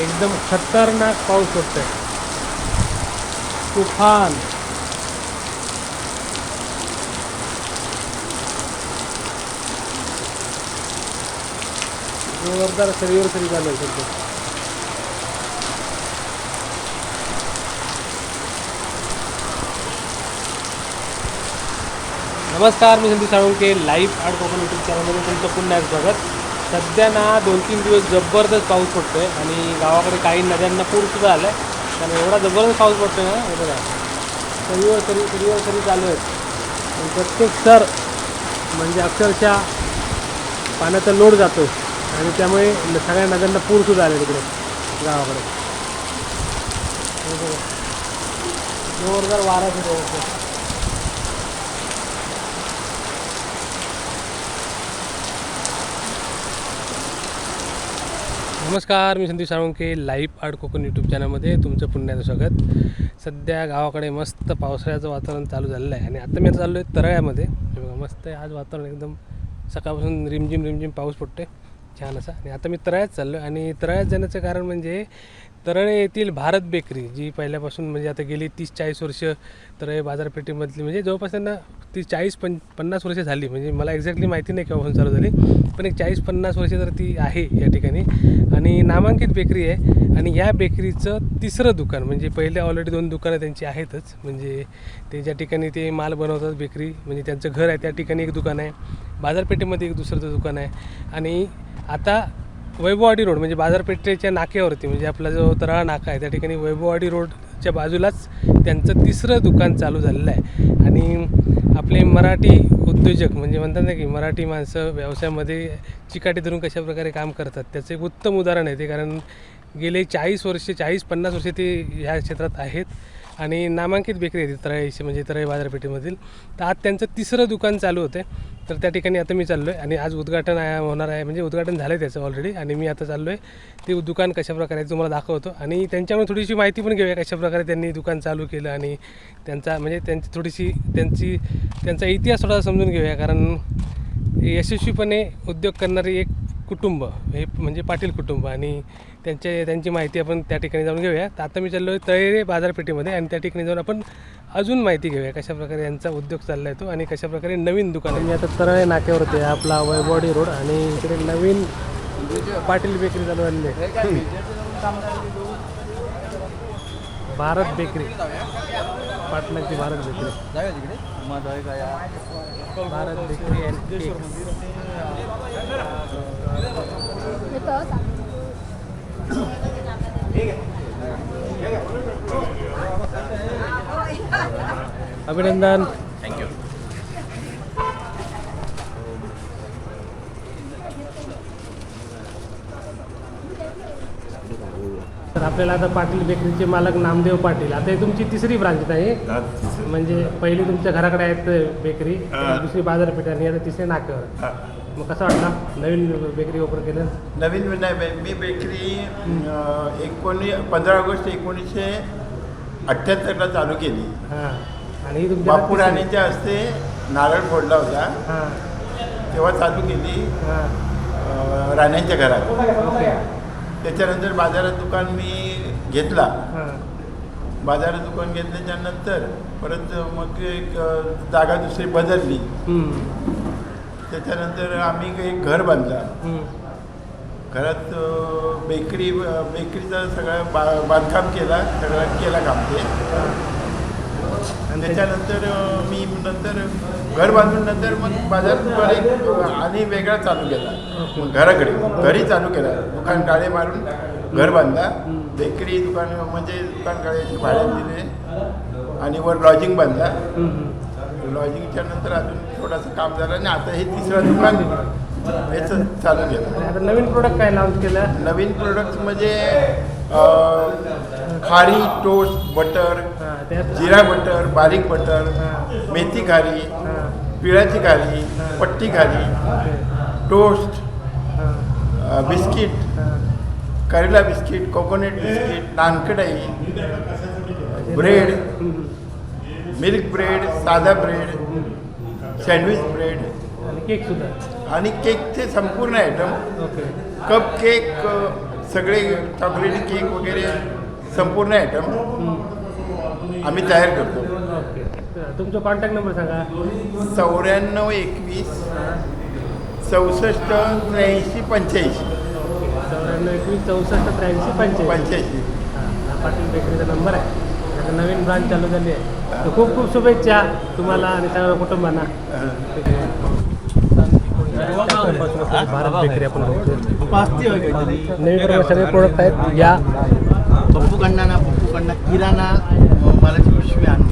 एकदम खतरनाक पाऊस पडतोय, तुफान. जोरदार सरीवर सरी चालू आहे सध्या. नमस्कार, मी Sandeep Salunke. Live art Konkan YouTube चॅनलमध्ये तुमचं पुन्हा एक स्वागत. सध्या ना 2-3 दिवस जबरदस्त पाऊस पडतो आहे आणि गावाकडे काही नद्यांना पूरसुद्धा आलं आहे. कारण एवढा जबरदस्त पाऊस पडतो आहे ना, हे बघा सरीवर सरी चालू आहेत. आणि प्रत्येक सर म्हणजे अक्षरशः पाण्याचा लोड जातो आणि त्यामुळे सगळ्या नद्यांना पूरसुद्धा आले तिकडे गावाकडे. जोरदार वारा सुरू होतो. नमस्कार, मी Sandeep Salunke. Live art Konkan YouTube चॅनलमध्ये तुमचं पुन्हा एकदा स्वागत. सध्या गावाकडे मस्त पावसाळ्याचं वातावरण चालू झालेलं आहे आणि आता मी चाललो आहे तराळ्यामध्ये. हे बघा मस्त आहे आज वातावरण, एकदम सकाळपासून रिमझिम पाऊस पडतो आहे छान असा. आणि आता मी तराळ्यात चाललो आहे आणि तराळ्यात जाण्याचं कारण म्हणजे तराळे येथील भारत बेकरी, जी पहिल्यापासून म्हणजे आता गेली 30-40 वर्ष तराळे बाजारपेठेमधली, म्हणजे जवळपास त्यांना 40-50 वर्ष झाली. म्हणजे मला एक्झॅक्टली माहिती नाही केव्हापासून चालू झाली, पण एक 40-50 वर्ष तर ती आहे या ठिकाणी आणि नामांकित बेकरी आहे. आणि या बेकरीचं तिसरं दुकान, म्हणजे पहिले ऑलरेडी 2 दुकानं त्यांची आहेतच. म्हणजे ते ज्या ठिकाणी ते माल बनवतात बेकरी, म्हणजे त्यांचं घर आहे त्या ठिकाणी एक दुकान आहे, बाजारपेठेमध्ये एक दुसरं दुकान आहे. आणि आता वैभववाडी रोड म्हणजे बाजारपेठेच्या नाक्यावरती, म्हणजे आपला जो तराळा नाका आहे त्या ठिकाणी वैभववाडी रोडच्या बाजूलाच त्यांचं तिसरं दुकान चालू झालेलं आहे. आणि आपले मराठी उद्योजक म्हणजे म्हणतात ना की मराठी माणसं व्यवसायामध्ये चिकाटी धरून कशाप्रकारे काम करतात, त्याचं एक उत्तम उदाहरण आहे ते. कारण गेले 40-50 वर्ष ते ह्या क्षेत्रात आहेत आणि नामांकित बेकरी आहे तराळी, म्हणजे तराळी बाजारपेठेमधील. तर आज त्यांचं तिसरं दुकान चालू होते. तर त्या ठिकाणी आता मी चाललो आहे आणि आज उद्घाटन होणार आहे, म्हणजे उद्घाटन झालं आहे त्याचं ऑलरेडी. आणि मी आता चाललो आहे ते दुकान कशाप्रकारे तुम्हाला दाखवतो आणि त्यांच्यामुळे थोडीशी माहिती पण घेऊया कशाप्रकारे त्यांनी दुकान चालू केलं आणि त्यांचा म्हणजे त्यांची थोडीशी त्यांचा इतिहास थोडा समजून घेऊया. कारण यशस्वीपणे उद्योग करणारी एक कुटुंब हे म्हणजे पाटील कुटुंब, आणि त्यांची माहिती आपण त्या ठिकाणी जाऊन घेऊया. तर आता मी चाललो आहे तळेरे बाजारपेठेमध्ये आणि त्या ठिकाणी जाऊन आपण अजून माहिती घेऊया कशाप्रकारे यांचा उद्योग चालला आहे तो आणि कशाप्रकारे नवीन दुकान आहे. मी आता तळेरे नाक्यावरती आहे, आपला वैभववाडी रोड, आणि इकडे नवीन पाटील बेकरी चालू झालेली आहे. भारत बेकरी, पाटणाची Bharat bakery, Bharat bakery and cake. अभिनंदन. थँक्यू. तर आपल्याला आता पाटील बेकरीचे मालक नामदेव पाटील, आता ही तुमची तिसरी ब्रांच आहे. म्हणजे पहिली तुमच्या घराकडे आहेत बेकरी, दुसरी बाजारपेठ आणि आता तिसरी नाक्यावर. मग कसं वाटला नवीन बेकरी ओपन केलं? नवीन नाही, मी बेकरी 15 ऑगस्ट 1978ला चालू केली. हां. आणि ही तुमच्या बापू राणेच्या हस्ते नारळ फोडला होता, हां तेव्हा चालू केली हां. राण्यांच्या घरात. ओके. त्याच्यानंतर बाजारात दुकान मी घेतला. हां बाजारात दुकान घेतल्याच्यानंतर परत मग एक जागा दुसरी बदलली. त्याच्यानंतर आम्ही एक घर बांधलं. घरात बेकरीचा सगळं बांधकाम केला काम ते. आणि त्याच्यानंतर मी नंतर घर बांधून नंतर मग बाजार दुकान आणि वेगळा चालू केला. मग घरी चालू केला, दुकान काळे मारून घर बांधला. बेकरी दुकान म्हणजे दुकान काळे भाडे दिले आणि वर लॉजिंग बांधला. लॉजिंगच्या नंतर अजून थोडंसं काम झालं आणि आता हे तिसरं दुकान याचं चालू केलं. आता नवीन प्रोडक्ट काय लॉन्च केलं? नवीन प्रोडक्ट्स म्हणजे खारी टोस्ट बटर, जिरा बटर, बारीक बटर, मेथी खारी, पिळाची खारी, पट्टी खारी, टोस्ट, बिस्किट, करेला biscuit, coconut biscuit, nankhatai, bread, milk bread, साधा ब्रेड, सँडविच ब्रेड आणि केकसुद्धा. आणि केकचे संपूर्ण आयटम. ओके. कप केक, सगळे चॉकलेटी केक वगैरे संपूर्ण आयटम आम्ही तयार करतो. ओके. तुमचा कॉन्टॅक्ट नंबर सांगा. 9421 64 83 85 9421 64 83 85. 85. हा पाटील बेकरीचा नंबर आहे. आता नवीन ब्रांच चालू झाली आहे. तर खूप खूप शुभेच्छा तुम्हाला आणि सगळ्या कुटुंबांना. भारत बेकरी आपण बघतो. नवीन प्रमाणे सगळे प्रोडक्ट आहेत. या पप्पूकडनं किराणा मालाची पिशवी आणून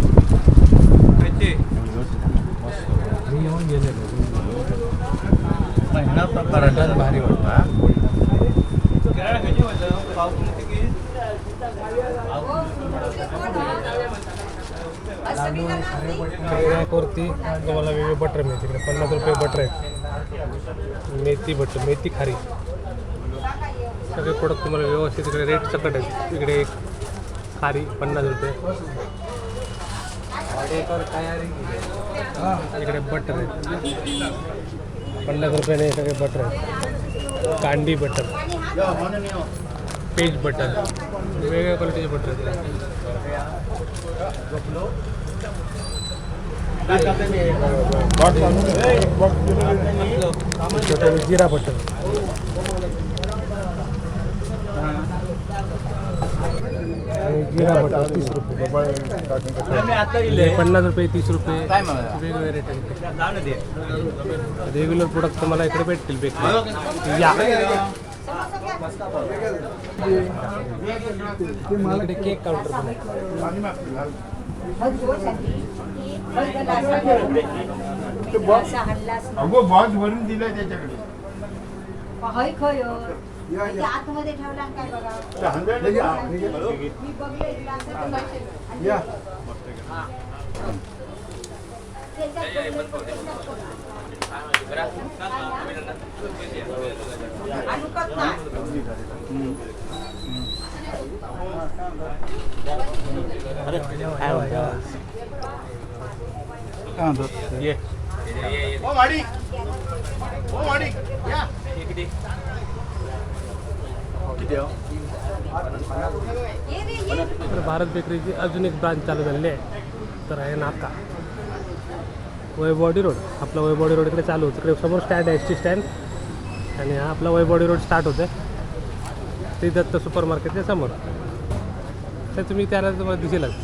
भारी वाटतं. वरती तुम्हाला वेगळे बटर मिळते. इकडे 50 रुपये बटर आहेत. मेथी बटर, मेथी खारी, सगळे प्रोडक्ट तुम्हाला व्यवस्थित इकडे रेट सकट आहेत. इकडे एक खारी 50 रुपये. इकडे बटर आहेत 50 रुपयाने सगळे बटर आहेत. कांडी बटर, पेज बटर, वेगवेगळ्या क्वालिटीचे बटर आहेत. जिरा बटर, जिरा बटर 30 रुपये, 50 रुपये, 30 रुपये, वेगवेगळे रेट आहेत. रेग्युलर प्रोडक्ट तुम्हाला इकडे भेटतील बेकरी. या इकडे केक काउंटर पण आहे. अगो बॉक्स भरून दिलाय त्याच्याकडे. आतमध्ये ठेवला काय बघा. तर भारत बेकरीची अजून एक ब्रांच चालू झालेली आहे. तर आहे नाका वैभववाडी रोड. आपला वैभववाडी रोड इकडे चालू होतं. इकडे समोर स्टँड आहे, एस टी स्टँड, आणि हा आपला वैभववाडी रोड स्टार्ट होतं श्री दत्त सुपर मार्केटच्या समोर. तर तुम्ही त्याला तुम्हाला दिसेलच.